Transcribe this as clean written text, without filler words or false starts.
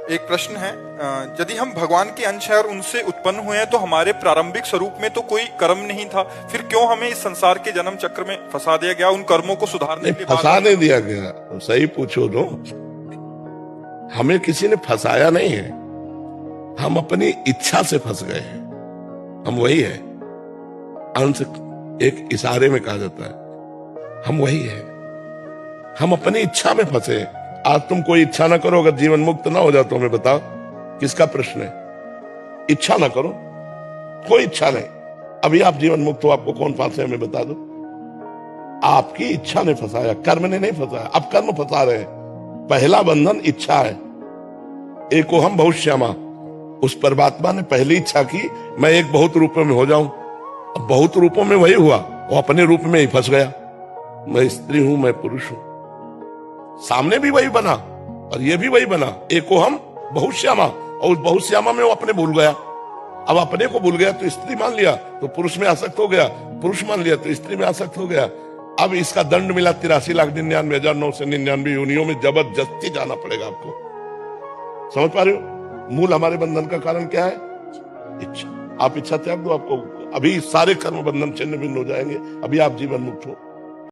एक प्रश्न है, यदि हम भगवान के अंश हैं और उनसे उत्पन्न हुए हैं तो हमारे प्रारंभिक स्वरूप में तो कोई कर्म नहीं था, फिर क्यों हमें इस संसार के जन्म चक्र में फंसा दिया गया? उन कर्मों को सुधारने नहीं, के लिए फंसा नहीं दिया गया। तो सही पूछो तो हमें किसी ने फंसाया नहीं है, हम अपनी इच्छा से फंस गए हैं। हम वही है, अंश एक इशारे में कहा जाता है, हम वही है। हम अपनी इच्छा में फंसे। आज तुम कोई इच्छा ना करो, अगर जीवन मुक्त ना हो जाए तो हमें बताओ किसका प्रश्न है? इच्छा ना करो, कोई इच्छा नहीं, अभी आप जीवन मुक्त हो, आपको कौन फांसे? हमें बता दो। आपकी इच्छा ने फंसाया, कर्म ने नहीं फंसाया। अब कर्म फंसा रहे हैं। पहला बंधन इच्छा है। एको हम बहुत श्यामा, उस परमात्मा ने पहली इच्छा की मैं एक बहुत रूपों में हो जाऊं। अब बहुत रूपों में वही हुआ, वो अपने रूप में ही फंस गया। मैं स्त्री हूं, मैं पुरुष हूं। सामने भी वही बना और ये भी वही बना, एको हम बहुत श्यामा, और उस बहुत श्यामा में वो अपने भूल गया। अब अपने को भूल गया तो स्त्री मान लिया तो पुरुष में आसक्त हो गया, पुरुष मान लिया तो स्त्री में आसक्त हो गया। अब इसका दंड मिला 83,99,999 योनियों में जबरदस्ती जाना पड़ेगा आपको। समझ पा रहे हो? मूल हमारे बंधन का कारण क्या है? इच्छा। आप इच्छा त्याग दो, आपको अभी सारे कर्म बंधन छिन्न भिन्न हो जाएंगे। अभी आप जीवन मुक्त हो।